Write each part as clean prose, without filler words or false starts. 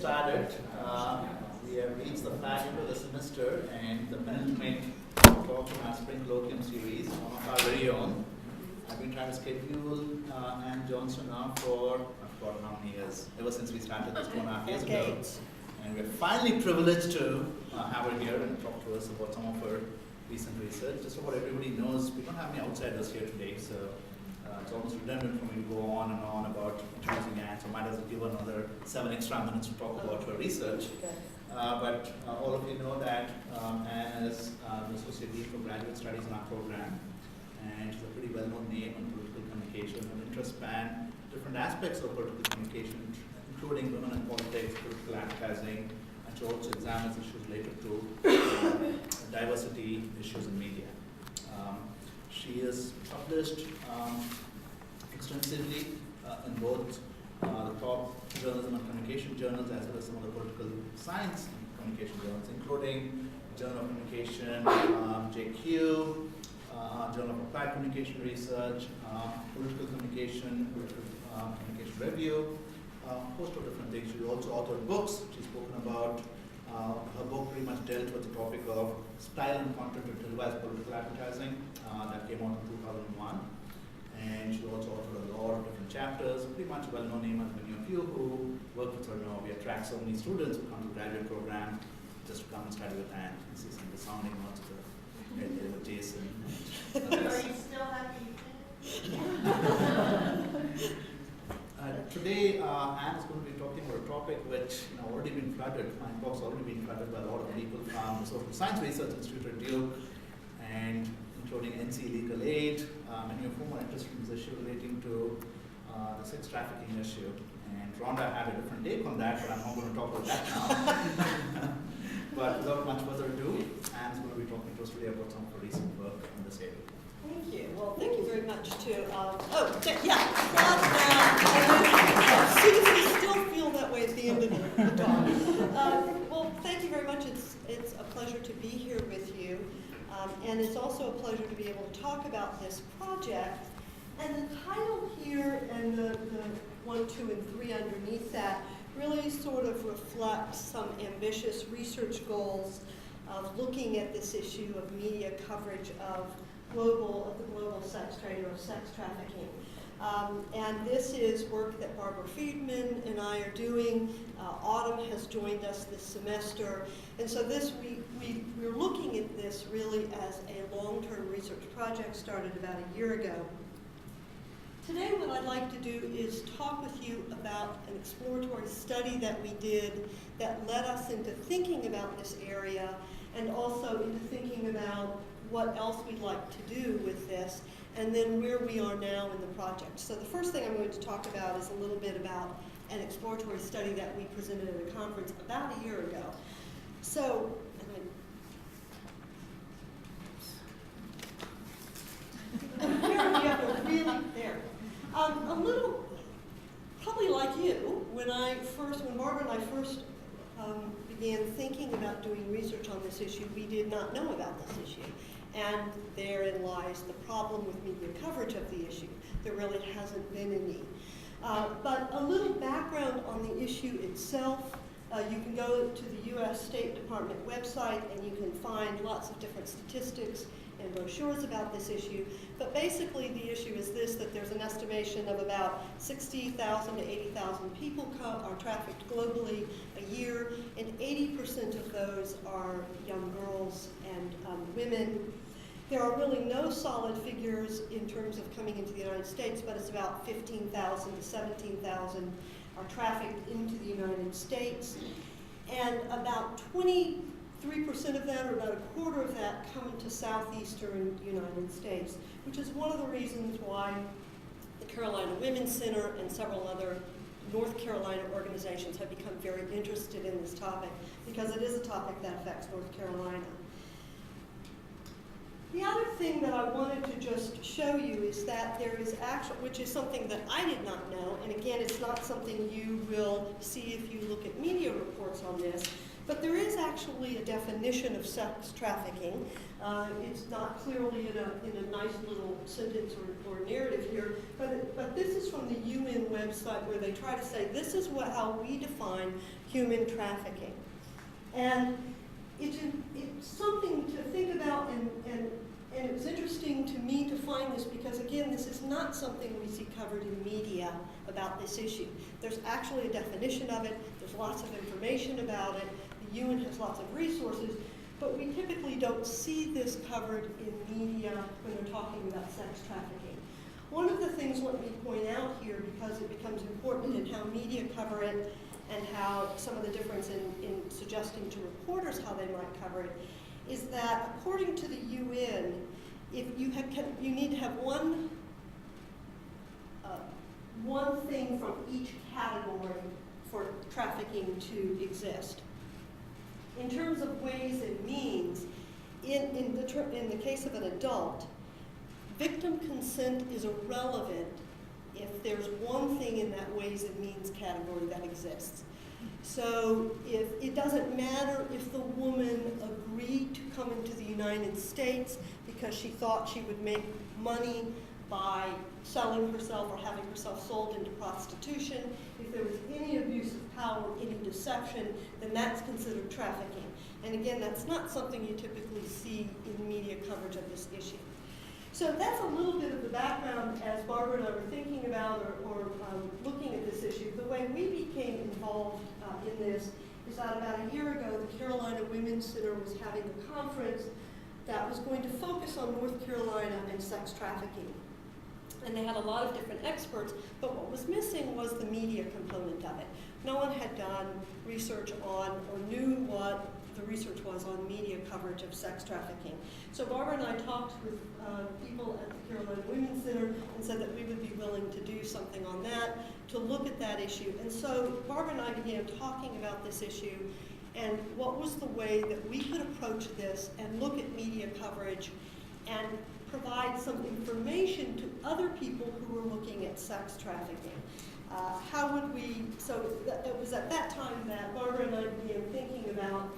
started. We have reached the fag end of the semester and the penultimate talk from our spring colloquium series, one of our very own. I've been trying to schedule Anne Johnston now for, I've forgotten how many years, ever since we started this 2.5 years ago. And we're finally privileged to have her here and talk to us about some of her recent research. Just about everybody knows, we don't have any outsiders here today, so it's almost redundant for me to go on and on about introducing Anne, so I might as well give her another 7 extra minutes to talk about her research. But all of you know that Anne is the Associate Dean for Graduate Studies in our program, and she's a pretty well-known name in political communication and interest span different aspects of political communication, including women in politics, political advertising, and she also examines issues related to diversity issues in media. She is published extensively in both the top journalism and communication journals as well as some of the political science and communication journals, including Journal of Communication, JQ, Journal of Applied Communication Research, Political Communication, Communication Review, a host of different things. She also authored books. She's spoken about, her book pretty much dealt with the topic of style and content of televised political advertising. That came out in 2001. And she also authored a lot of different chapters, pretty much a well-known name, as many of you who work with her know. We attract so many students who come to the graduate program just to come and study with Anne. You see some of the sounding notes right there with Jason. Are you still happy you finished? Today, Anne is going to be talking about a topic which already been flooded. My inbox already been flooded by a lot of people from the Social Science Research Institute at Duke, and including NC Legal Aid, many of whom are interested in this issue relating to the sex trafficking issue. And Rhonda had a different take on that, but I'm not going to talk about that now. But without much further ado, Anne's going to be talking to us today about some of her recent work in this area. Thank you. Well, thank you very much to, Susie still feel that way at the end of the talk. Well, thank you very much. It's a pleasure to be here with you. And it's also a pleasure to be able to talk about this project. And the title here and the 1, 2, and 3 underneath that really sort of reflect some ambitious research goals of looking at this issue of media coverage of the global sex trade or sex trafficking. And this is work that Barbara Friedman and I are doing. Autumn has joined us this semester. And so we're looking at this really as a long-term research project started about a year ago. Today what I'd like to do is talk with you about an exploratory study that we did that led us into thinking about this area and also into thinking about what else we'd like to do with this, and then where we are now in the project. So the first thing I'm going to talk about is a little bit about an exploratory study that we presented at a conference about a year ago. So, a little, probably like you, when Barbara and I first began thinking about doing research on this issue, we did not know about this issue. And therein lies the problem with media coverage of the issue. There really hasn't been any. But a little background on the issue itself. You can go to the US State Department website and you can find lots of different statistics and brochures about this issue. But basically the issue is this, that there's an estimation of about 60,000 to 80,000 people are trafficked globally a year, and 80% of those are young girls and women. There are really no solid figures in terms of coming into the United States, but it's about 15,000 to 17,000 are trafficked into the United States. And about 23% of that, or about a quarter of that, come into southeastern United States, which is one of the reasons why the Carolina Women's Center and several other North Carolina organizations have become very interested in this topic, because it is a topic that affects North Carolina. The other thing that I wanted to just show you is that there is which is something that I did not know, and again, it's not something you will see if you look at media reports on this, But there is actually a definition of sex trafficking. It's not clearly in a nice little sentence or narrative here, but this is from the UN website where they try to say this is how we define human trafficking. And it's something to think about, and it was interesting to me to find this because, again, this is not something we see covered in media about this issue. There's actually a definition of it. There's lots of information about it. The UN has lots of resources, but we typically don't see this covered in media when they're talking about sex trafficking. One of the things let me point out here, because it becomes important in how media cover it and how some of the difference in suggesting to reporters how they might cover it, is that according to the UN, if you need to have one thing from each category for trafficking to exist. In terms of ways and means, in the case of an adult, victim consent is irrelevant if there's one thing in that ways and means category that exists. So if it doesn't matter if the woman agreed to come into the United States because she thought she would make money by selling herself or having herself sold into prostitution, if there was any abuse of power, any deception, then that's considered trafficking. And again, that's not something you typically see in media coverage of this issue. So that's a little bit of the background as Barbara and I were thinking about or looking at this issue. The way we became involved in this is that about a year ago, the Carolina Women's Center was having a conference that was going to focus on North Carolina and sex trafficking. And they had a lot of different experts, but what was missing was the media component of it. No one had done research on or knew what the research was on media coverage of sex trafficking. So Barbara and I talked with people at the Carolina Women's Center and said that we would be willing to do something on that, to look at that issue. And so Barbara and I began talking about this issue and what was the way that we could approach this and look at media coverage and provide some information to other people who were looking at sex trafficking. How would we, so it was at that time that Barbara and I began thinking about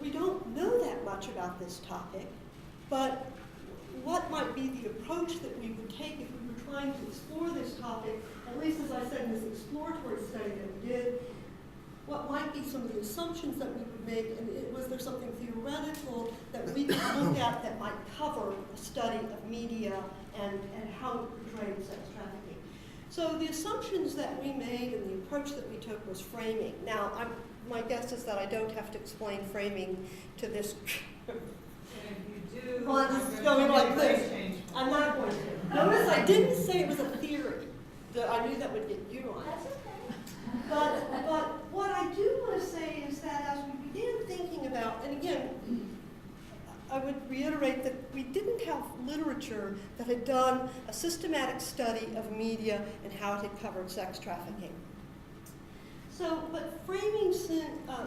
we don't know that much about this topic, but what might be the approach that we would take if we were trying to explore this topic, at least as I said in this exploratory study that we did, what might be some of the assumptions that we would make, and was there something theoretical that we could look at that might cover a study of media and how it portrayed sex trafficking. So the assumptions that we made and the approach that we took was framing. Now, my guess is that I don't have to explain framing to this. And if you do, Well, it's going like this. I'm not going to. Notice I didn't say it was a theory. I knew that would get you on. That's okay. But what I do want to say is that as we began thinking about, and again, I would reiterate that we didn't have literature that had done a systematic study of media and how it had covered sex trafficking. So, but framing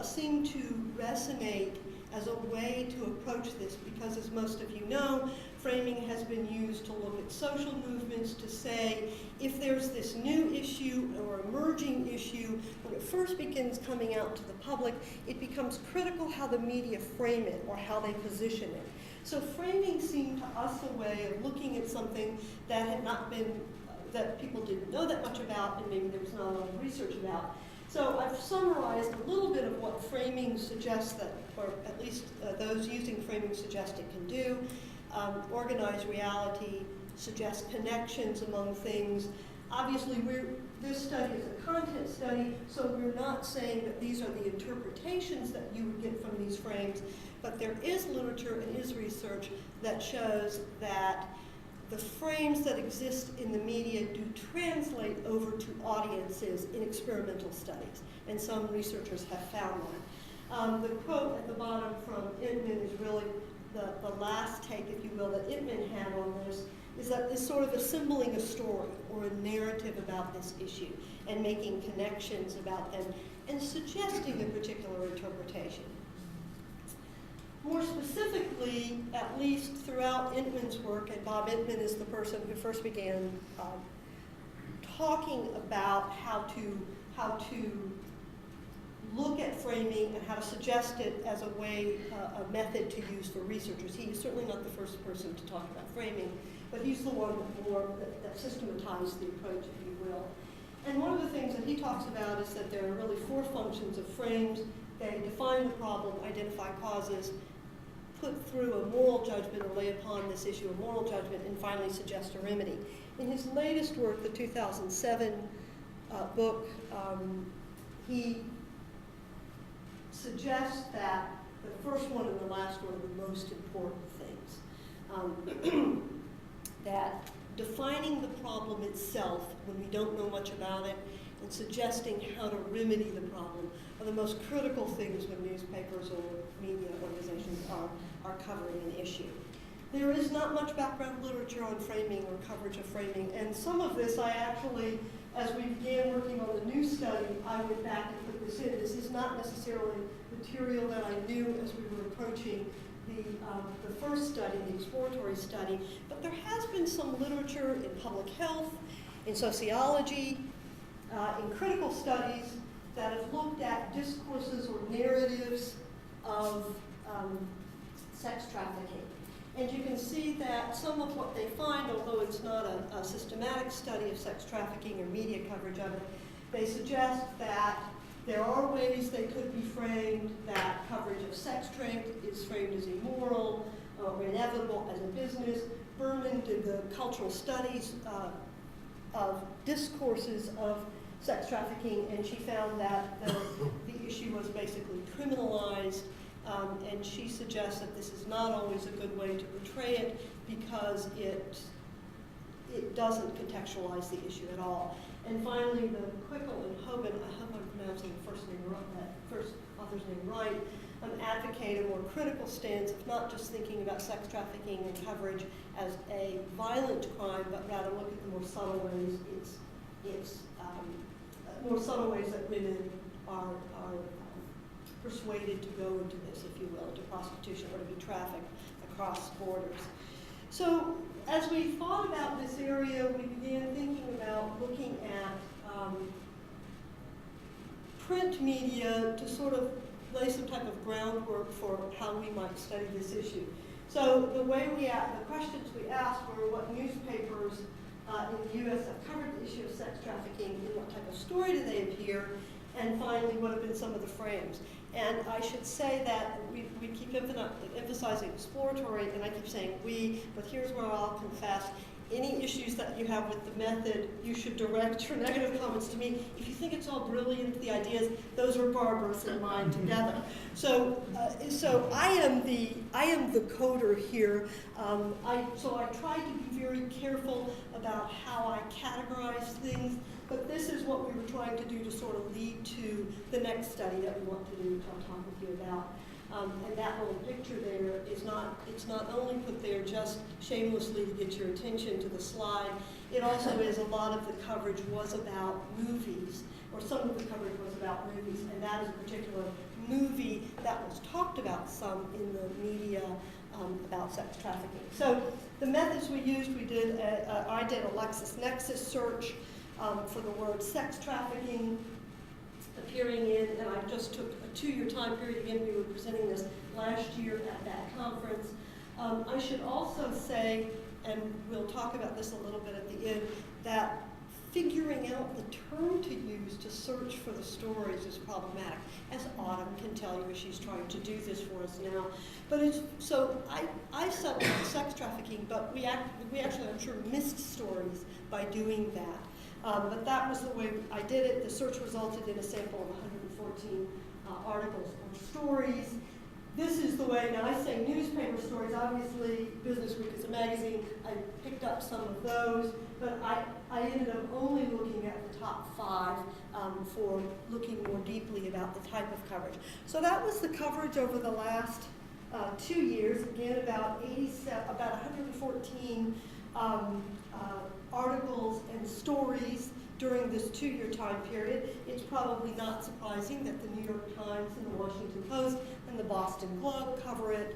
seemed to resonate as a way to approach this because, as most of you know, framing has been used to look at social movements to say if there's this new issue or emerging issue, when it first begins coming out to the public, it becomes critical how the media frame it or how they position it. So framing seemed to us a way of looking at something that had not been, that people didn't know that much about and maybe there was not a lot of research about. So I've summarized a little bit of what framing suggests that, or at least those using framing suggest it can do. Organized reality suggests connections among things. Obviously, this study is a content study, so we're not saying that these are the interpretations that you would get from these frames, but there is literature and is research that shows that the frames that exist in the media do translate over to audiences in experimental studies, and some researchers have found that. The quote at the bottom from Inman is really the last take, if you will, that Inman had on this, is that it's sort of assembling a story or a narrative about this issue and making connections about them and suggesting a particular interpretation. More specifically, at least throughout Inman's work, and Bob Inman is the person who first began talking about how to look at framing and how to suggest it as a way, a method to use for researchers. He is certainly not the first person to talk about framing, but he's the one that systematized the approach, if you will. And one of the things that he talks about is that there are really 4 functions of frames. They define the problem, identify causes, put through a moral judgment or lay upon this issue a moral judgment, and finally suggest a remedy. In his latest work, the 2007 book, he suggests that the first one and the last one are the most important things. That defining the problem itself when we don't know much about it and suggesting how to remedy the problem are the most critical things when newspapers or media organizations are covering an issue. There is not much background literature on framing or coverage of framing, and some of this I actually, as we began working on the new study, I went back and put this in. This is not necessarily material that I knew as we were approaching the first study, the exploratory study, but there has been some literature in public health, in sociology, in critical studies that have looked at discourses or narratives of sex trafficking. And you can see that some of what they find, although it's not a systematic study of sex trafficking or media coverage of it, they suggest that there are ways they could be framed, that coverage of sex trade is framed as immoral or inevitable as a business. Berman did the cultural studies of discourses of sex trafficking, and she found that the issue was basically criminalized, and she suggests that this is not always a good way to portray it because it doesn't contextualize the issue at all. And finally, the Quickle and Hoban, I hope I'm pronouncing the first author's name right, advocate a more critical stance of not just thinking about sex trafficking and coverage as a violent crime, but rather look at the more subtle ways more subtle ways that women are persuaded to go into this, if you will, to prostitution or to be trafficked across borders. So as we thought about this area, we began thinking about looking at print media to sort of lay some type of groundwork for how we might study this issue. So the questions we asked were what newspapers in the U.S. have covered the issue of sex trafficking, in what type of story do they appear, and finally, what have been some of the frames. And I should say that we keep emphasizing exploratory, and I keep saying we, but here's where I'll confess, any issues that you have with the method, you should direct your negative comments to me. If you think it's all brilliant, the ideas, those are Barbara's and mine together. So I am the coder here. So I tried to be very careful about how I categorize things, but this is what we were trying to do to sort of lead to the next study that we want to do, which I'll talk with you about. And that little picture there is it's not only put there just shamelessly to get your attention to the slide, it also is a lot of the coverage was about movies, or some of the coverage was about movies, and that is a particular movie that was talked about some in the media about sex trafficking. So the methods we used, I did a LexisNexis search for the word sex trafficking appearing in, and I just took a 2-year time period. Again, we were presenting this last year at that conference. I should also say, and we'll talk about this a little bit at the end, that figuring out the term to use to search for the stories is problematic, as Autumn can tell you as she's trying to do this for us now. But I settled on sex trafficking, but we actually, I'm sure, missed stories by doing that. But that was the way I did it. The search resulted in a sample of 114 articles or stories. This is the way, now I say newspaper stories, obviously Business Week is a magazine, I picked up some of those, but I ended up only looking at the top 5 for looking more deeply about the type of coverage. So that was the coverage over the last 2 years, again about 114 articles and stories during this 2-year time period. It's probably not surprising that the New York Times and the Washington Post and the Boston Globe cover it.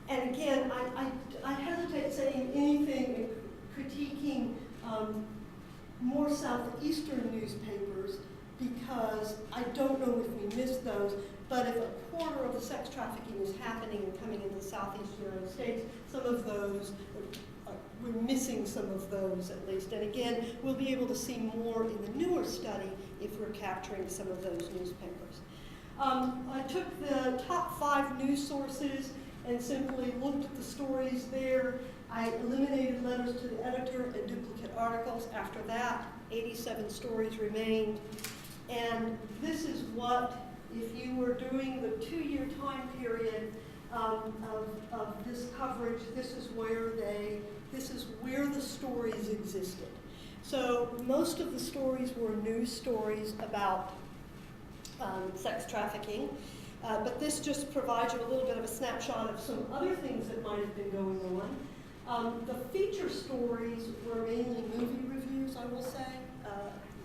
And again, I hesitate saying anything critiquing more southeastern newspapers because I don't know if we missed those, but if a quarter of the sex trafficking is happening and coming into the southeast United States, some of those, we're missing some of those at least. And again, we'll be able to see more in the newer study if we're capturing some of those newspapers. I took the top 5 news sources and simply looked at the stories there. I eliminated letters to the editor and duplicate articles. After that, 87 stories remained. And this is what, if you were doing the 2-year time period of this coverage, this is where the stories existed. So most of the stories were news stories about sex trafficking, but this just provides you a little bit of a snapshot of some other things that might have been going on. The feature stories were mainly movie reviews, I will say.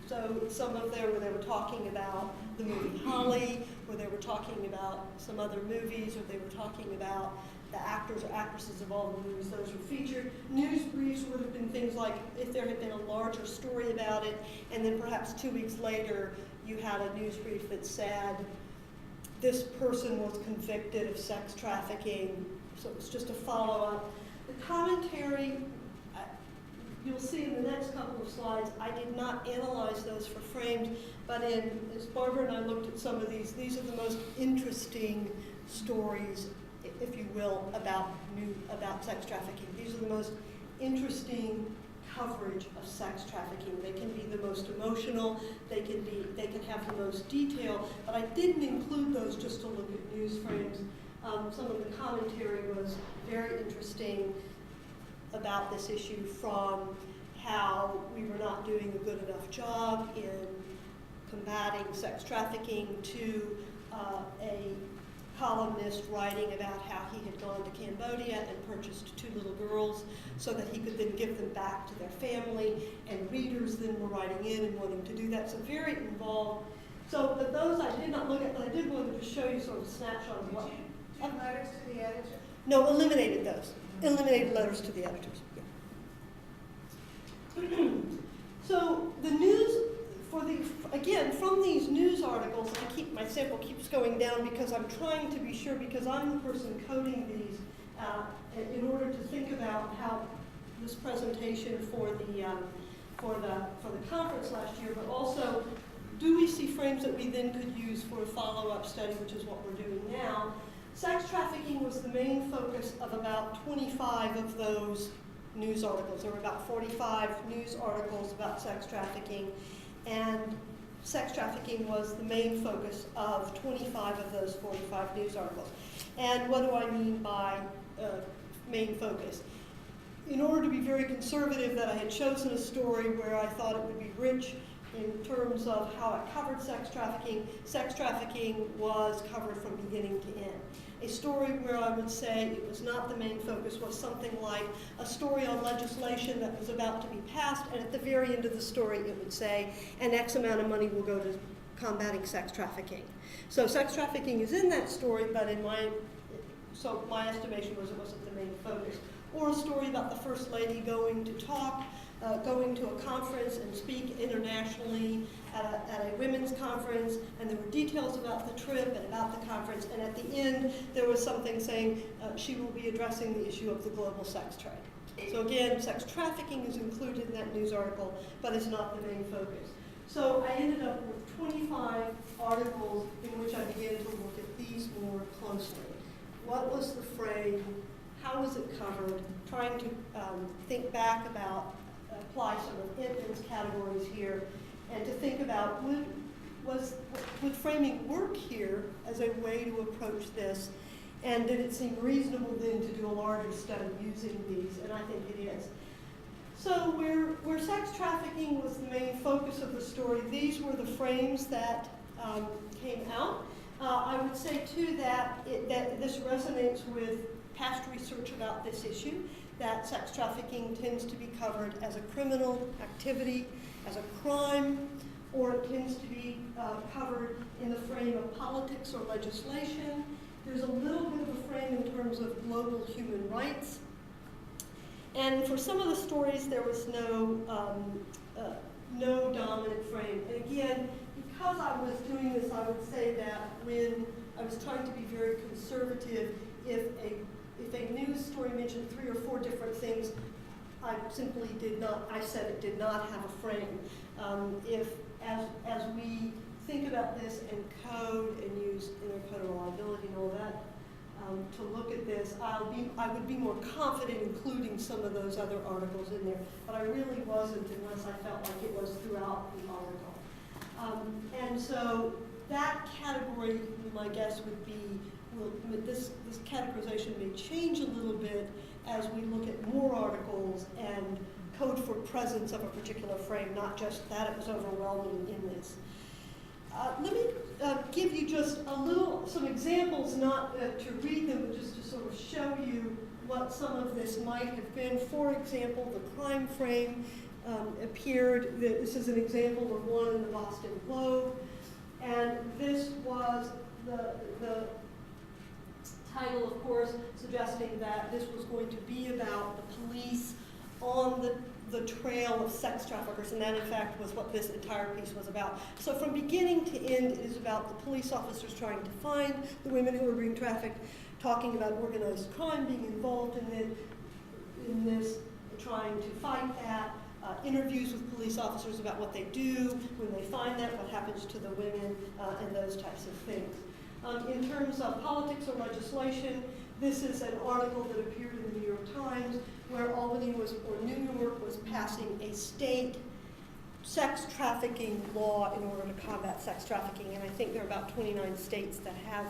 So some of them where they were talking about the movie Holly, where they were talking about some other movies, or they were talking about the actors or actresses of all the movies. Those were featured. News briefs would have been things like if there had been a larger story about it, and then perhaps 2 weeks later you had a news brief that said this person was convicted of sex trafficking. So it was just a follow-up. The commentary, you'll see in the next couple of slides, I did not analyze those for frames, but as Barbara and I looked at some of these are the most interesting stories, if you will, about sex trafficking. These are the most interesting coverage of sex trafficking. They can be the most emotional, they can have the most detail, but I didn't include those just to look at news frames. Some of the commentary was very interesting about this issue, from how we were not doing a good enough job in combating sex trafficking to a columnist writing about how he had gone to Cambodia and purchased 2 little girls so that he could then give them back to their family, and readers then were writing in and wanting to do that. So very involved. So, but those I did not look at, but I did want to show you sort of a snapshot of what. Did you letters to the editor? No, eliminated those. Eliminated letters to the editors. Yeah. So the news, again, from these news articles, my sample keeps going down because I'm trying to be sure, because I'm the person coding these, in order to think about how this presentation for the conference last year, but also, do we see frames that we then could use for a follow-up study, which is what we're doing now. Sex trafficking was the main focus of about 25 of those news articles. There were about 45 news articles about sex trafficking, and sex trafficking was the main focus of 25 of those 45 news articles. And what do I mean by main focus? In order to be very conservative, that I had chosen a story where I thought it would be rich in terms of how it covered sex trafficking. Sex trafficking was covered from beginning to end. A story where I would say it was not the main focus was something like a story on legislation that was about to be passed, and at the very end of the story it would say, and X amount of money will go to combating sex trafficking. So sex trafficking is in that story, but so my estimation was it wasn't the main focus. Or a story about the First Lady going to talk, going to a conference and speak internationally at a women's conference, and there were details about the trip and about the conference, and at the end there was something saying she will be addressing the issue of the global sex trade. So again, sex trafficking is included in that news article, but is not the main focus. So I ended up with 25 articles in which I began to look at these more closely. What was the frame? How was it covered? Trying to think back about, apply some of Edmund's categories here, and to think about would framing work here as a way to approach this, and did it seem reasonable then to do a larger study using these, and I think it is. So where sex trafficking was the main focus of the story, these were the frames that came out. I would say too that this resonates with past research about this issue, that sex trafficking tends to be covered as a criminal activity, as a crime, or it tends to be covered in the frame of politics or legislation. There's a little bit of a frame in terms of global human rights. And for some of the stories, there was no I would say that when I was trying to be very conservative, if a news story mentioned 3 or 4 different things, I simply did not, I said it did not have a frame. As we think about this and code and use intercode reliability and all that, to look at this, I would be more confident including some of those other articles in there, but I really wasn't unless I felt like it was throughout the article. And so that category, my guess would be, this categorization may change a little bit as we look at more articles and code for presence of a particular frame, not just that it was overwhelming in this. Let me give you just some examples, not to read them, but just to sort of show you what some of this might have been. For example, the crime frame appeared. This is an example of one in the Boston Globe, and this was the title, of course, suggesting that this was going to be about the police on the trail of sex traffickers, and that in fact was what this entire piece was about. So from beginning to end, it is about the police officers trying to find the women who are being trafficked, talking about organized crime being involved in this, trying to fight that, interviews with police officers about what they do when they find that, what happens to the women, and those types of things. In terms of politics or legislation, this is an article that appeared in the New York Times where New York was passing a state sex trafficking law in order to combat sex trafficking, and I think there are about 29 states that have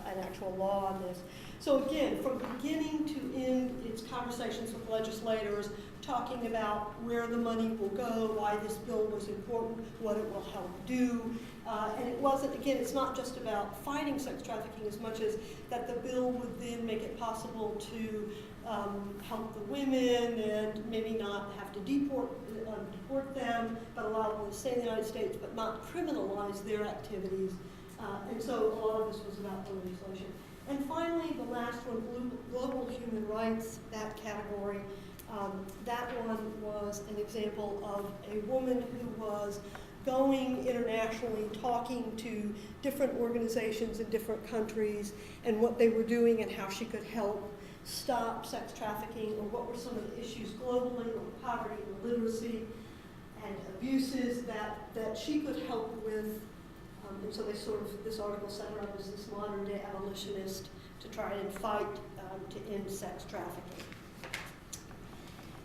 an actual law on this. So again, from beginning to end, it's conversations with legislators, talking about where the money will go, why this bill was important, what it will help do. And it wasn't, again, it's not just about fighting sex trafficking as much as that the bill would then make it possible to help the women and maybe not have to deport them, but allow them to stay in the United States, but not criminalize their activities. And so a lot of this was about the legislation. And finally, the last one, global human rights, that category. That one was an example of a woman who was going internationally, talking to different organizations in different countries and what they were doing and how she could help stop sex trafficking, or what were some of the issues globally, like poverty and illiteracy and abuses that she could help with. And so this article set her up as this modern day abolitionist to try and fight to end sex trafficking.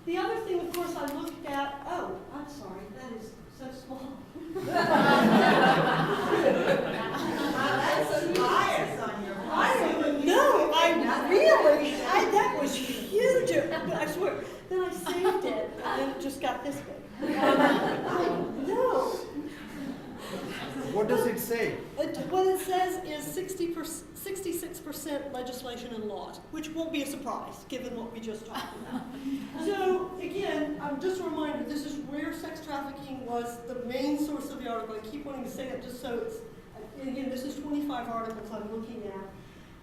The other thing, of course, I looked at, oh, I'm sorry, that is so small. That's a bias on your part. That was huge. I swear. Then I saved it, and then it just got this big. No. What does it say? What it says is 66% legislation and laws, which won't be a surprise given what we just talked about. So again, just a reminder, this is where sex trafficking was the main source of the article. I keep wanting to say that just so it's, and again, this is 25 articles I'm looking at,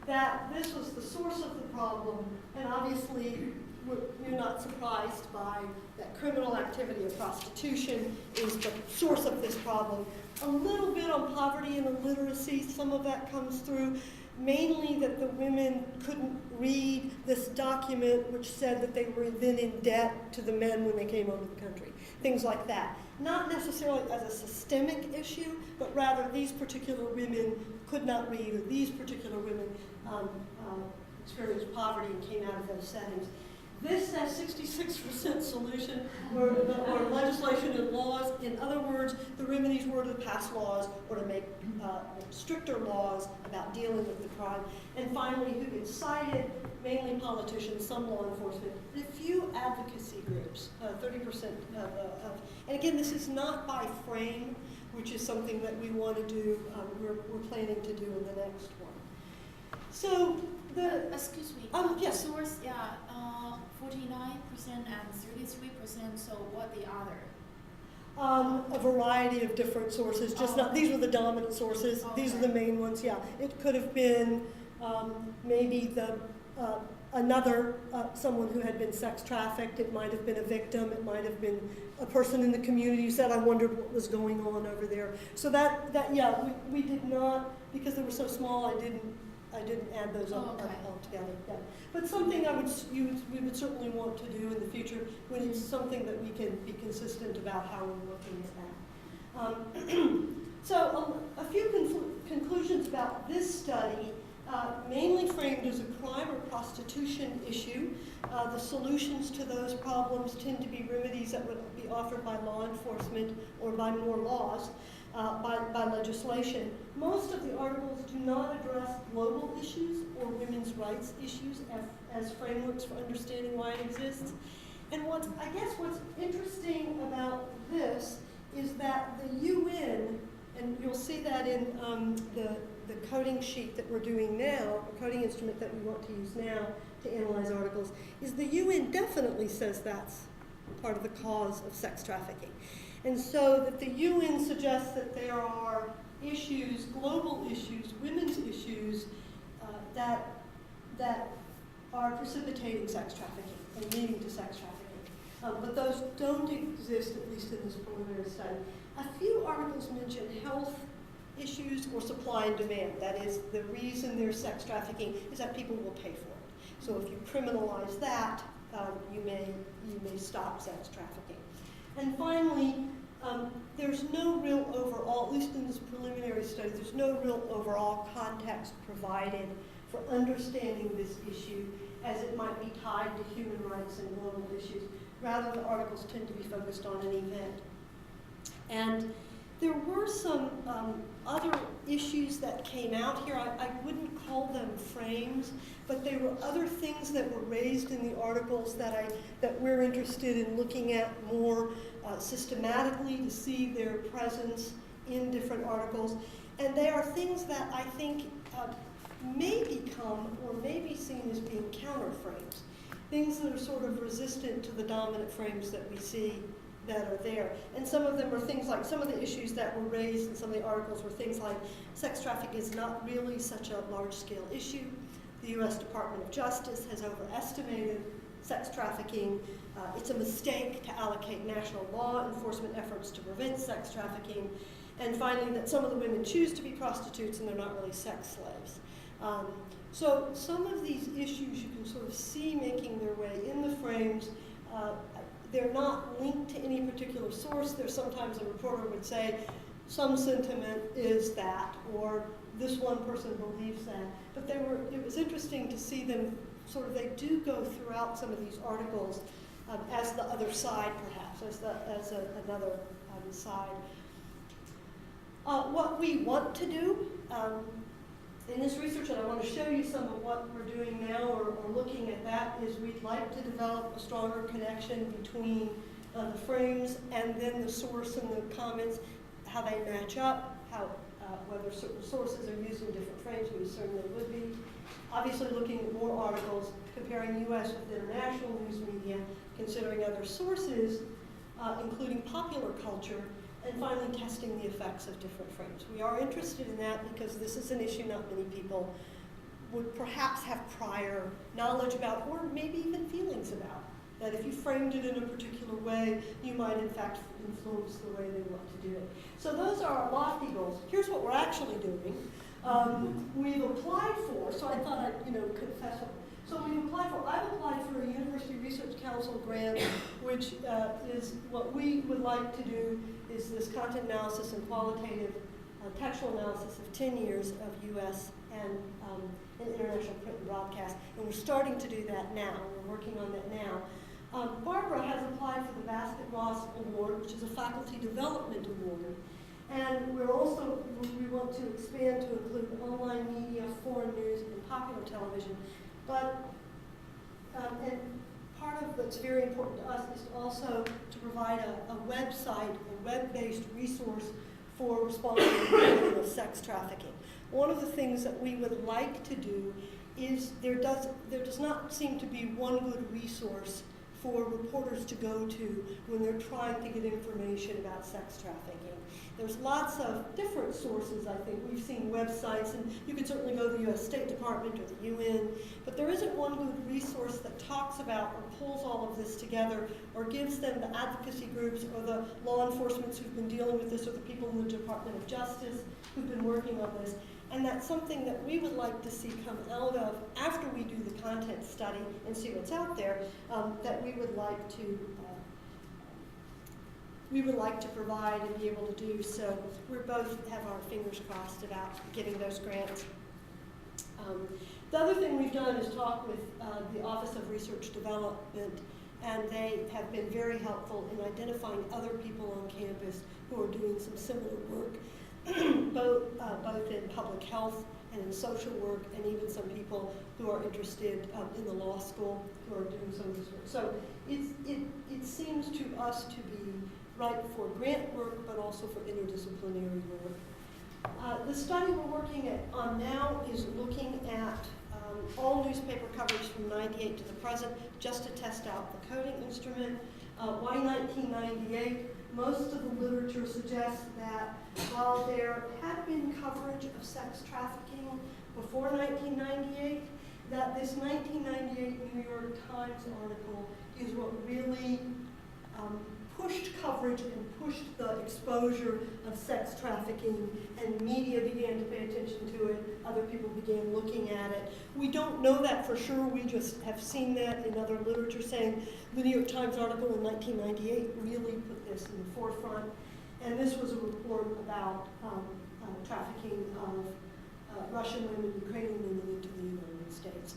that this was the source of the problem, and obviously you're not surprised by that criminal activity of prostitution is the source of this problem. A little bit on poverty and illiteracy, some of that comes through, mainly that the women couldn't read this document which said that they were then in debt to the men when they came over the country, things like that. Not necessarily as a systemic issue, but rather these particular women could not read, or these particular women experienced poverty and came out of those settings. This says 66% solution or legislation and laws. In other words, the remedies were to pass laws or to make stricter laws about dealing with the crime. And finally, who gets cited? Mainly politicians, some law enforcement, and a few advocacy groups, 30% of. And again, this is not by frame, which is something that we want to do, we're planning to do in the next one. So, excuse me. Yes. The source, 49% and 33%, so what the other? A variety of different sources, just not, these were the dominant sources, Okay. These are the main ones, yeah. It could have been maybe the someone who had been sex trafficked. It might have been a victim. It might have been a person in the community who said, I wondered what was going on over there. So we did not, because they were so small, I didn't add those all together. Yeah. But something we would certainly want to do in the future when it's something that we can be consistent about how we're looking at that. So a few conclusions about this study. Mainly framed as a crime or prostitution issue. The solutions to those problems tend to be remedies that would be offered by law enforcement or by more laws, by legislation. Most of the articles do not address global issues or women's rights issues as frameworks for understanding why it exists. And what's interesting about this is that the UN, and you'll see that in the coding sheet that we're doing now, the coding instrument that we want to use now to analyze articles, is the UN definitely says that's part of the cause of sex trafficking. And so that the UN suggests that there are issues, global issues, women's issues, that are precipitating sex trafficking and leading to sex trafficking. But those don't exist, at least in this preliminary study. A few articles mention health issues or supply and demand. That is, the reason there's sex trafficking is that people will pay for it. So if you criminalize that, you may stop sex trafficking. And finally, there's no real overall, at least in this preliminary study, there's no real overall context provided for understanding this issue as it might be tied to human rights and global issues. Rather, the articles tend to be focused on an event. And there were some other issues that came out here. I wouldn't call them frames, but they were other things that were raised in the articles that we're interested in looking at more systematically to see their presence in different articles. And they are things that I think may become or may be seen as being counter frames, things that are sort of resistant to the dominant frames that we see that are there. And some of them are things like, some of the issues that were raised in some of the articles were things like sex trafficking is not really such a large-scale issue. The U.S. Department of Justice has overestimated sex trafficking. It's a mistake to allocate national law enforcement efforts to prevent sex trafficking. And finally, that some of the women choose to be prostitutes and they're not really sex slaves. So some of these issues you can sort of see making their way in the frames. They're not linked to any particular source. There's sometimes a reporter would say, some sentiment is that, or this one person believes that. But it was interesting to see them sort of, they do go throughout some of these articles as the other side, perhaps, as another side. What we want to do in this research, and I want to show you some of what we're doing now or looking at that, is we'd like to develop a stronger connection between the frames and then the source and the comments, how they match up, whether certain sources are used in different frames. We assume they would be. Obviously looking at more articles, comparing U.S. with international news media, considering other sources, including popular culture, and finally testing the effects of different frames. We are interested in that because this is an issue not many people would perhaps have prior knowledge about or maybe even feelings about. That if you framed it in a particular way, you might in fact influence the way they want to do it. So those are our lofty goals. Here's what we're actually doing. We've applied for, so I thought I'd confess it. So I've applied for a University Research Council grant, which is what we would like to do is this content analysis and qualitative textual analysis of 10 years of U.S. and international print and broadcast. And we're starting to do that now. We're working on that now. Barbara has applied for the Basket Ross Award, which is a faculty development award. And we want to expand to include online media, foreign news, and popular television. But, and part of what's very important to us is also to provide a website, a web-based resource for responding to the problem of sex trafficking. One of the things that we would like to do is there does not seem to be one good resource for reporters to go to when they're trying to get information about sex trafficking. There's lots of different sources, I think. We've seen websites, and you could certainly go to the U.S. State Department or the UN, but there isn't one good resource that talks about or pulls all of this together or gives them the advocacy groups or the law enforcement who've been dealing with this or the people in the Department of Justice who've been working on this. And that's something that we would like to see come out of after we do the content study and see what's out there, that we would like to provide and be able to do. So we both have our fingers crossed about getting those grants. The other thing we've done is talk with the Office of Research Development, and they have been very helpful in identifying other people on campus who are doing some similar work, both in public health and in social work, and even some people who are interested in the law school who are doing some of this work. So it seems to us to be right for grant work, but also for interdisciplinary work. The study we're working on now is looking at all newspaper coverage from '98 to the present, just to test out the coding instrument. Why 1998? Most of the literature suggests that while there had been coverage of sex trafficking before 1998, that this 1998 New York Times article is what really pushed coverage and pushed the exposure of sex trafficking, and media began to pay attention to it. Other people began looking at it. We don't know that for sure. We just have seen that in other literature saying the New York Times article in 1998 really put this in the forefront. And this was a report about trafficking of Russian women, Ukrainian women into the United States.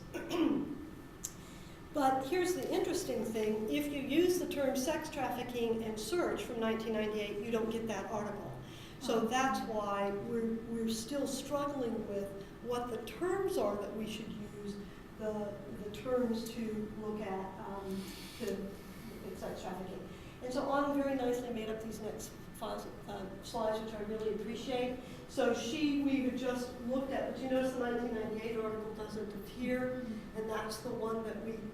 But here's the interesting thing. If you use the term sex trafficking and search from 1998, you don't get that article. So that's why we're still struggling with what the terms are that we should use, the terms to look at to look at sex trafficking. And so Autumn very nicely made up these next slides, which I really appreciate. So we had just looked at, but you notice the 1998 article doesn't appear, and that's the one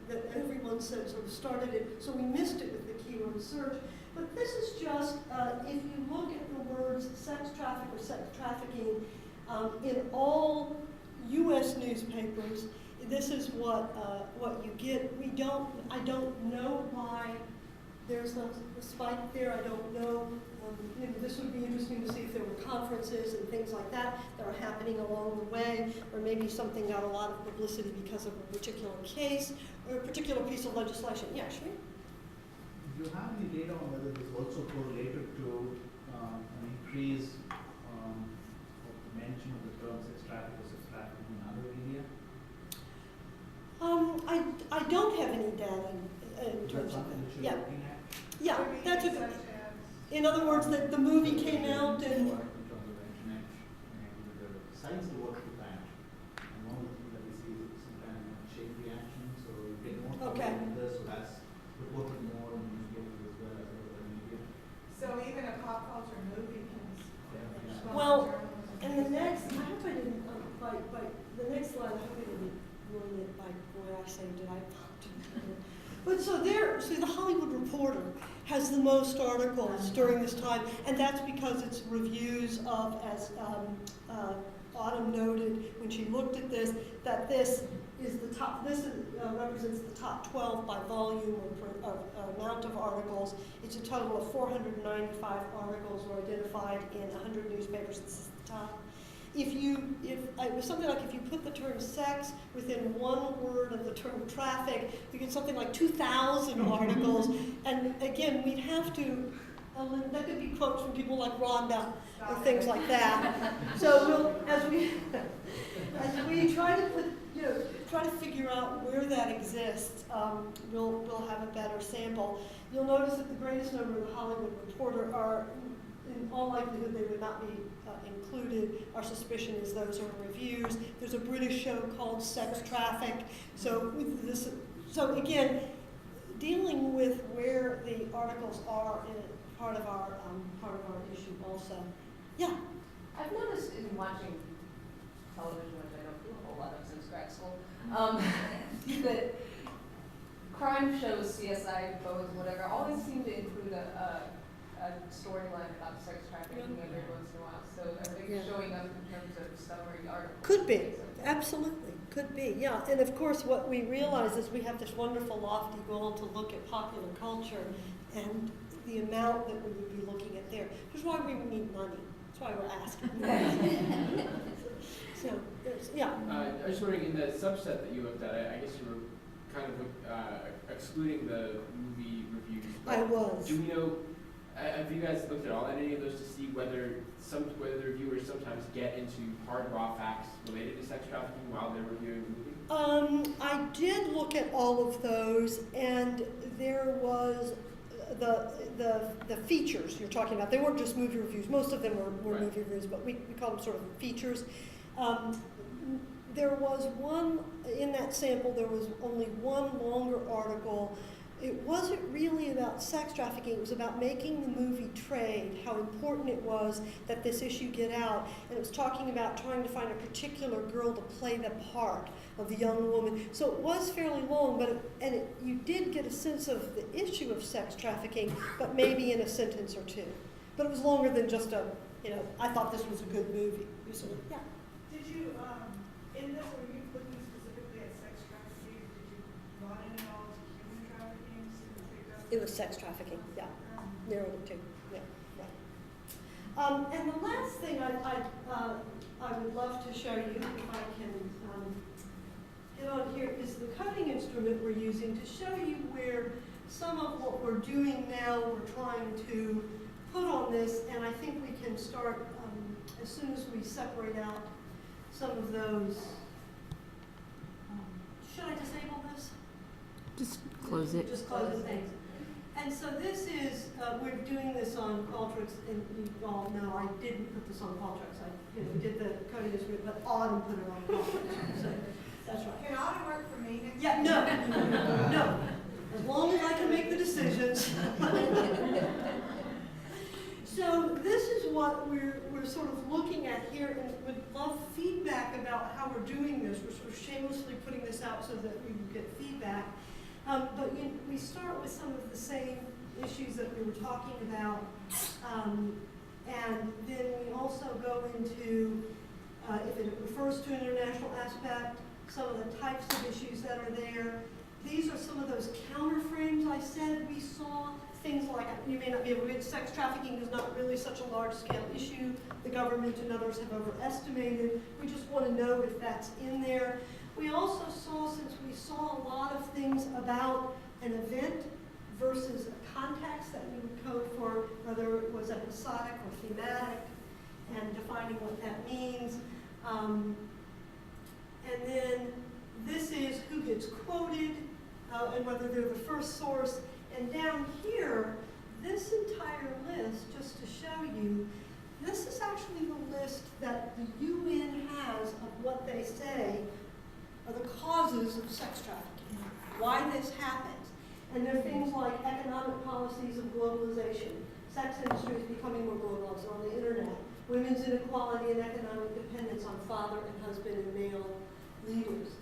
that everyone said sort of started it. So we missed it with the keyword search. But this is just, if you look at the words sex traffic or sex trafficking in all U.S. newspapers, this is what you get. I don't know why there's a spike there. I don't know. This would be interesting to see if there were conferences and things like that that are happening along the way, or maybe something got a lot of publicity because of a particular case or a particular piece of legislation. Yeah, sure. Do you have any data on whether this is also correlated to an increase of the mention of the term sex trafficking or sex trafficking in other media? I don't have any data in terms of that. Yeah. Yeah, that's a good. In other words, that the movie came out and. Sites to work with that. And one of the things that we see is some kind of chain reaction, so you get more coverage on this, so that's reported more in newspapers as well as other media. So even a pop culture movie can. Well, and the next, I hope I didn't, by the next slide, I hope I didn't ruin it by the way I saved it. But so see, the Hollywood Reporter has the most articles during this time, and that's because it's reviews of, as Autumn noted when she looked at this, that this is the top, represents the top 12 by volume or amount of articles. It's a total of 495 articles were identified in 100 newspapers. This is the top. If it was something like if you put the term sex within one word of the term traffic, you get something like 2,000 articles. And again, we'd have to, that could be quotes from people like Rhonda or things like that. So as we try to try to figure out where that exists, we'll have a better sample. You'll notice that the greatest number of the Hollywood Reporter are, in all likelihood, they would not be included. Our suspicion is those are reviews. There's a British show called Sex Traffic. So again, dealing with where the articles are in part of our issue also. Yeah. I've noticed in watching television, which I don't do a whole lot of since grad school, that crime shows, CSI, Bones, whatever, always seem to include a storyline about sex trafficking every once in a while. So are they showing up in terms of summary articles? Could be, absolutely, could be, yeah. And of course, what we realize is we have this wonderful lofty goal to look at popular culture and the amount that we would be looking at there. Which is why we need money. That's why we're asking. So, yeah. I was wondering, in the subset that you looked at, I guess you were kind of excluding the movie reviews. I was. Do we know, have you guys looked at all at any of those to see whether the reviewers sometimes get into hard, raw facts related to sex trafficking while they're reviewing the movie? I did look at all of those, and there was the features you're talking about. They weren't just movie reviews. Most of them were Right. movie reviews, but we call them sort of features. There was one, in that sample, there was only one longer article. It wasn't really about sex trafficking, it was about making the movie trade, how important it was that this issue get out. And it was talking about trying to find a particular girl to play the part of the young woman. So it was fairly long, but you did get a sense of the issue of sex trafficking, but maybe in a sentence or two. But it was longer than just I thought this was a good movie. You sort of, yeah. Did you, in this, were you looking specifically at sex trafficking? Did you broaden it all to human trafficking? It was sex trafficking, yeah. Narrowed it to, yeah, right. And the last thing I would love to show you, if I can get on here, is the coding instrument we're using to show you where some of what we're doing now, we're trying to put on this, and I think we can start as soon as we separate out some of those. Should I disable this? Just close it. Just close it, thanks. And so this is, we're doing this on Qualtrics, and you all know I didn't put this on Qualtrics. I did the coding instrument, but Autumn put it on Qualtrics. So that's right. Can Autumn work for me next Yeah, no. As long as I can make the decisions. So this is what we're sort of looking at here, and would love feedback about how we're doing this. We're sort of shamelessly putting this out so that we can get feedback. But we start with some of the same issues that we were talking about, and then we also go into, if it refers to an international aspect, some of the types of issues that are there. These are some of those counterframes I said we saw. Things like, you may not be able to read, sex trafficking is not really such a large-scale issue. The government and others have overestimated. We just want to know if that's in there. We also saw, since we saw a lot of things about an event versus a context that we would code for, whether it was episodic or thematic, and defining what that means. And then this is who gets quoted, and whether they're the first source. And down here, this entire list, just to show you, this is actually the list that the UN has of what they say are the causes of sex trafficking, why this happens. And there are things like economic policies of globalization, sex industry is becoming more globalized on the internet, women's inequality and economic dependence on father and husband and male leaders,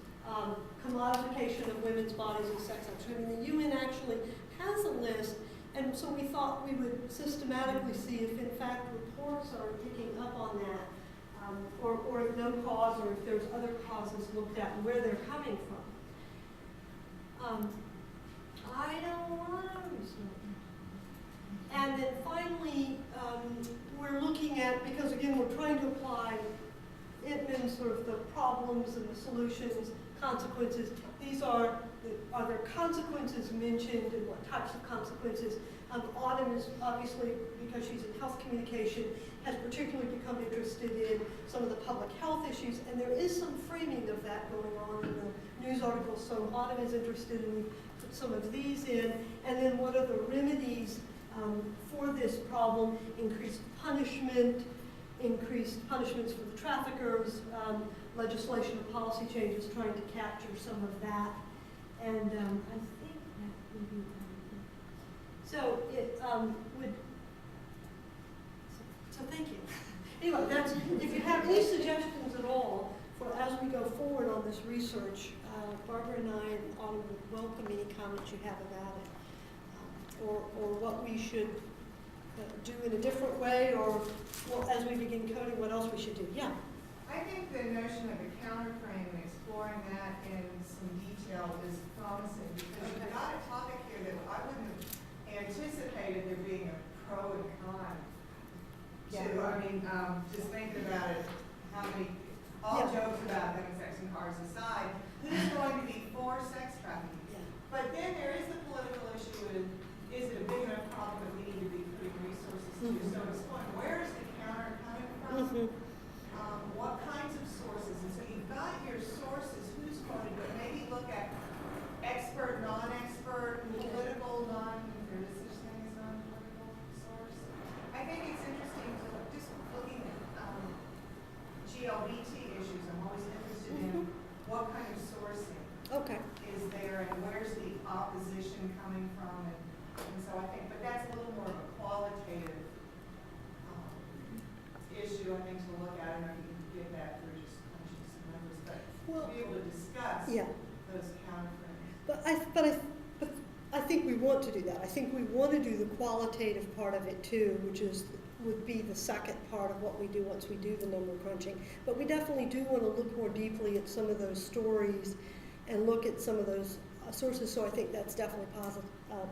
commodification of women's bodies and sex acts. I mean, the UN actually has a list, and so we thought we would systematically see if in fact reports are picking up on that, or if no cause, or if there's other causes looked at and where they're coming from. I don't want to restart. And then finally, we're looking at, because again, we're trying to apply Itman's sort of the problems and the solutions, consequences. These are there consequences mentioned, and what types of consequences? Autumn is obviously, because she's in health communication, has particularly become interested in some of the public health issues, and there is some framing of that going on in the news articles. So Autumn is interested in put some of these in, and then what are the remedies for this problem? Increased punishments for the traffickers, legislation and policy changes trying to capture some of that. And I think that would be so it would, so thank you. Anyway, that's, if you have any suggestions at all for as we go forward on this research, Barbara and I ought to welcome any comments you have about it, or what we should do in a different way, or well, as we begin coding, what else we should do. Yeah. I think the notion of a counterframe and exploring that in some detail is promising, because you've got a topic here that I wouldn't have anticipated there being a pro and con to. I mean, just thinking about it, how many, all jokes about having sex in cars aside, who's going to be for sex trafficking? Yeah. But then there is the political issue of, is it a big enough problem that we need to be putting resources to? So it's going, where is the counter coming from? What kinds of sources? And so you've got your sources, who's quoted, but maybe look at expert, non-expert, political, there is such thing as non-political source. I think it's interesting to look, just looking at GLBT issues. I'm always interested in what kind of sourcing is there and where's the opposition coming from, and so I think, but that's a little more of a qualitative issue, I think, to look at, and I can get that through just punching some numbers, but to be able to discuss those counterframes. But I think we want to do that. I think we want to do the qualitative part of it too, which would be the second part of what we do once we do the number crunching. But we definitely do want to look more deeply at some of those stories and look at some of those sources, so I think that's definitely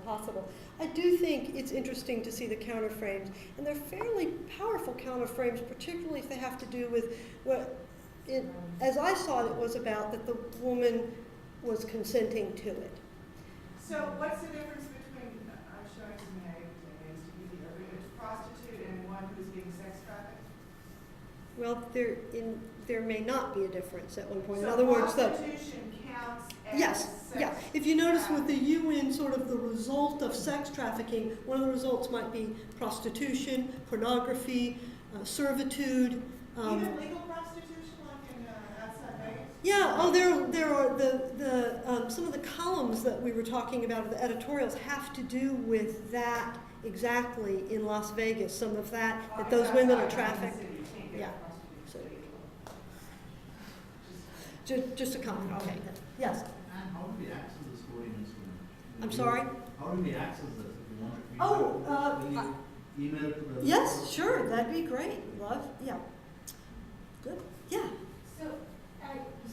possible. I do think it's interesting to see the counterframes, and they're fairly powerful counterframes, particularly if they have to do with what, as I saw it, was about that the woman was consenting to it. So what's the difference between, I'm showing some names to a prostitute and one who's being sex trafficked? Well, there may not be a difference at one point. So in other words, prostitution counts as sex If you notice with the UN, sort of the result of sex trafficking, one of the results might be prostitution, pornography, servitude. Even legal prostitution, like in outside Vegas? Yeah. Oh, there are the some of the columns that we were talking about, the editorials, have to do with that exactly in Las Vegas. Some of that those women are trafficked. Yeah. So, just a comment. Okay. Yes. And how do we access the scoring instrument? I'm sorry? How do we access this? If you want to email to the... Yes, sure. That'd be great. Love. Yeah. Good. Yeah. So,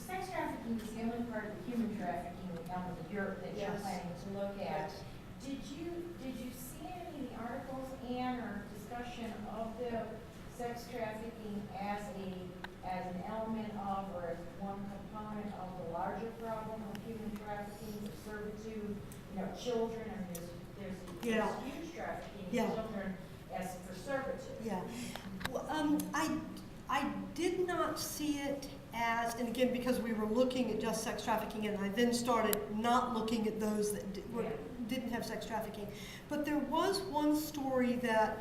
sex trafficking is the only part of the human trafficking account that you're planning to look at. Did you see any of the articles and or discussion of the sex trafficking as an element of or as one component of the larger problem of human trafficking, of servitude, children, and there's huge trafficking of children as for servitude. Yeah. Well, I did not see it as, and again, because we were looking at just sex trafficking, and I then started not looking at those that didn't have sex trafficking. But there was one story that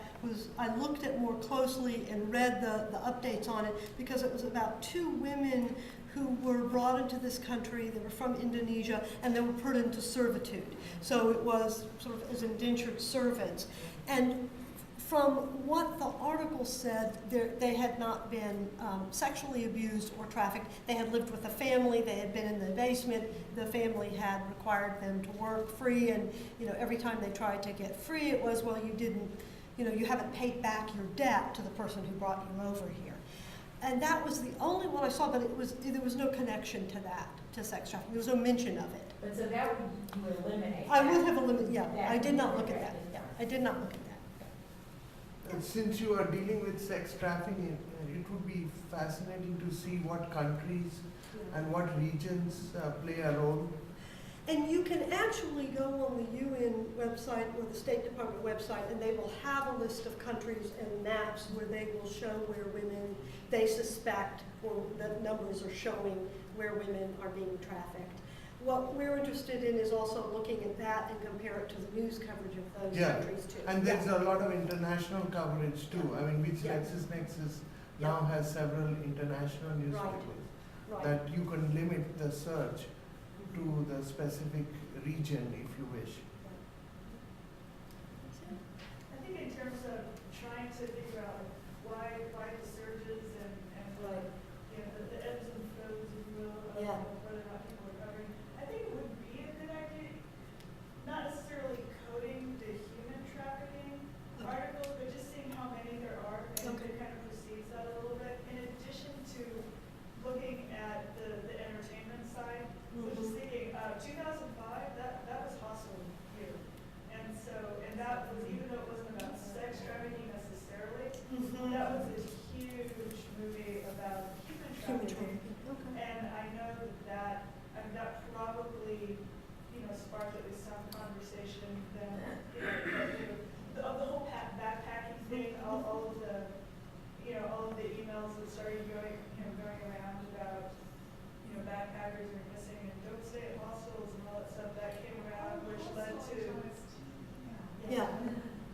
I looked at more closely and read the updates on it, because it was about two women who were brought into this country. They were from Indonesia, and they were put into servitude. So it was sort of as indentured servants. And from what the article said, they had not been sexually abused or trafficked. They had lived with a family. They had been in the basement. The family had required them to work free, and every time they tried to get free, it was, well, you haven't paid back your debt to the person who brought you over here. And that was the only one I saw, but there was no connection to that, to sex trafficking. There was no mention of it. But so that would eliminate. I would have eliminated. Yeah, I did not look at that. Yeah, I did not look at that. Since you are dealing with sex trafficking, it would be fascinating to see what countries and what regions play a role. And you can actually go on the UN website or the State Department website, and they will have a list of countries and maps where they will show where women they suspect, or the numbers are showing where women are being trafficked. What we're interested in is also looking at that and compare it to the news coverage of those countries too. And there's a lot of international coverage too. I mean, which LexisNexis now has several international newspapers that you can limit the search to the specific region if you wish. I think in terms of trying to figure out why the surges and the ebbs and flows, if you will, all of the emails that started going around about, backpackers are missing and don't stay at hostels and all that stuff, that came around, which led to, Yeah.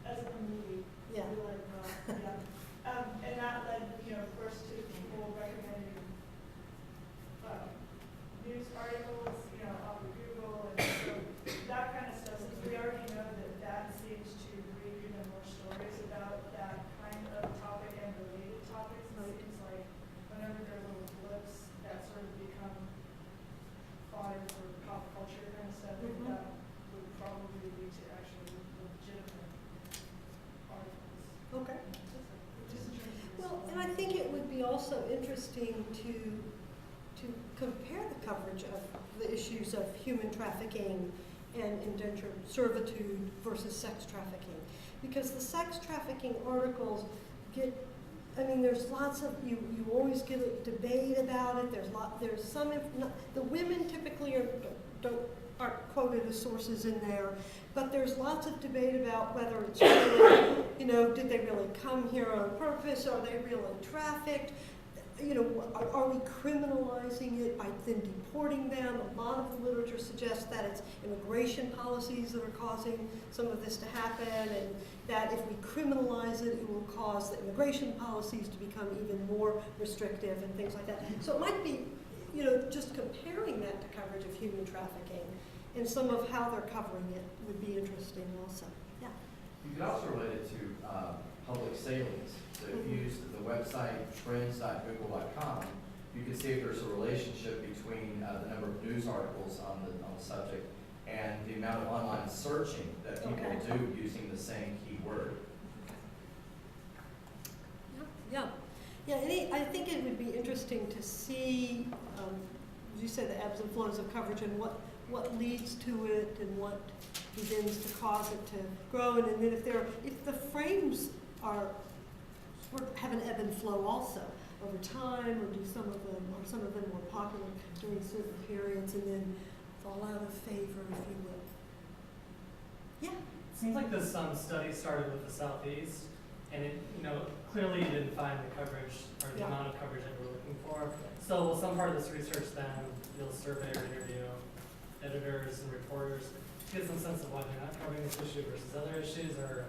as a movie. Yeah. And that led, of course, to people recommending news articles, off of Google, and so that kind of stuff. Since we already know that seems to breed even more stories about that kind of topic and related topics. It seems like whenever there are little blips that sort of become fodder for pop culture kind of stuff, and that would probably lead to actually legitimate articles. Okay. Just in terms of Well, and I think it would be also interesting to compare the coverage of the issues of human trafficking and indentured servitude versus sex trafficking. Because the sex trafficking articles there's lots of, you always get a debate about it, there's some, the women typically aren't quoted as sources in there, but there's lots of debate about whether it's really, did they really come here on purpose, are they really trafficked? Are we criminalizing it by then deporting them? A lot of the literature suggests that it's immigration policies that are causing some of this to happen, and that if we criminalize it, it will cause the immigration policies to become even more restrictive and things like that. So it might be, just comparing that to coverage of human trafficking and some of how they're covering it would be interesting also. Yeah. You could also relate it to public salience. So if you use the website trends.google.com, you can see if there's a relationship between the number of news articles on the subject and the amount of online searching that people do using the same keyword. Yeah. I think it would be interesting to see, as you said, the ebbs and flows of coverage and what leads to it and what begins to cause it to grow, and then if the frames have an ebb and flow also over time, or some of them more popular during certain periods and then fall out of favor, if you will. Yeah. It seems like this study started with the Southeast, and it clearly you didn't find the coverage or the amount of coverage that you were looking for. So will some part of this research then you'll survey or interview editors and reporters to get some sense of why they're not covering this issue versus other issues, or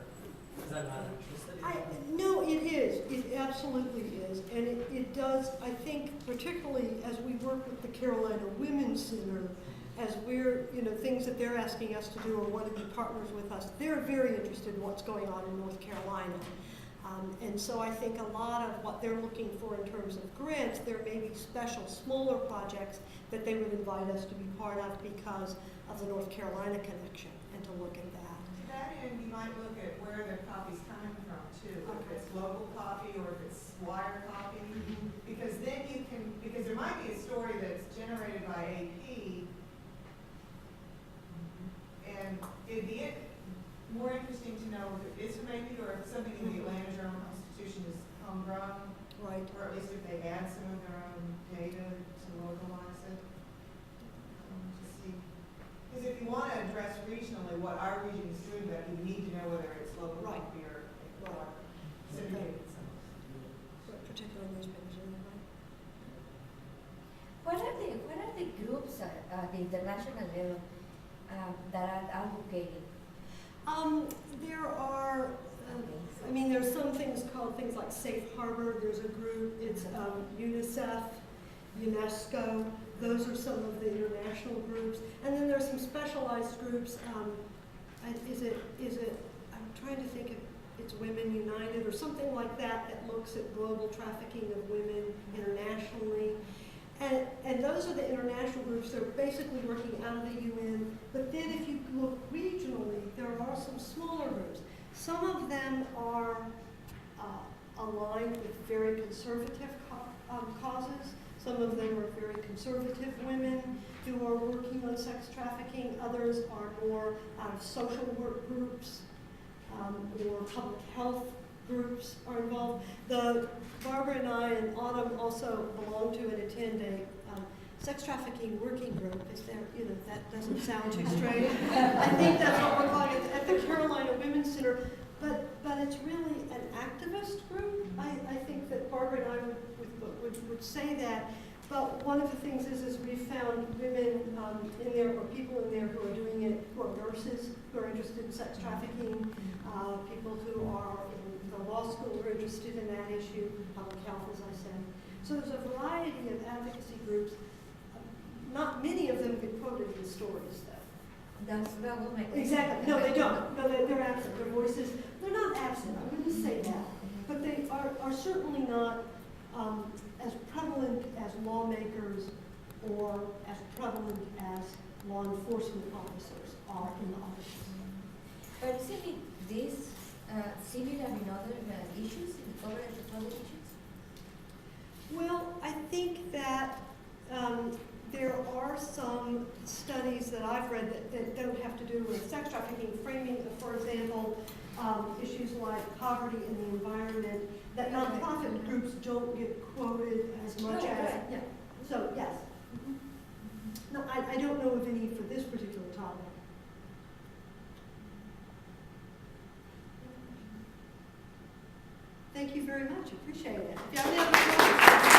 is that not an interest that you have? No, it is. It absolutely is. And it does, I think, particularly as we work with the Carolina Women's Center, as we're, things that they're asking us to do or want to be partners with us, they're very interested in what's going on in North Carolina. And so I think a lot of what they're looking for in terms of grants, there may be special, smaller projects that they would invite us to be part of because of the North Carolina connection and to look at that. To that end, you might look at where their copy's coming from too. If it's local copy or if it's wire copy. Because then because there might be a story that's generated by AP, and it'd be more interesting to know if it is from AP or if something in the Atlanta Journal-Constitution is homegrown. Right. Or at least if they add some of their own data to localize it. To see. Because if you want to address regionally what our region is doing, but you need to know whether it's local copy or syndicated. Particular newspapers, right? What are the groups at the international level that are advocating? There are, there's some things called things like Safe Harbor. There's a group, it's UNICEF, UNESCO. Those are some of the international groups. And then there's some specialized groups. I'm trying to think if it's Women United or something like that that looks at global trafficking of women internationally. And those are the international groups. They're basically working out of the UN. But then if you look regionally, there are some smaller groups. Some of them are aligned with very conservative causes. Some of them are very conservative women who are working on sex trafficking. Others are more social work groups or public health groups are involved. Barbara and I and Autumn also belong to and attend a sex trafficking working group. Is there, that doesn't sound too strange. I think that's what we're calling it at the Carolina Women's Center. But it's really an activist group. I think that say that. But one of the things is we found women in there, or people in there who are doing it, who are nurses, who are interested in sex trafficking, people who are in the law school who are interested in that issue, public health, as I said. So there's a variety of advocacy groups. Not many of them get quoted in stories, though. That was my question. Exactly. No, they don't. No, they're absent. Their voices, they're not absent. I wouldn't say that. But they are certainly not as prevalent as lawmakers or as prevalent as law enforcement officers are in the offices. But isn't this similar in other issues, in other issues? Well, I think that there are some studies that I've read that don't have to do with sex trafficking, framing, for example, issues like poverty in the environment, that nonprofit groups don't get quoted as much as. Right. Yeah. So, yes. No, I don't know of any for this particular topic. Thank you very much. Appreciate it. If you have any other questions.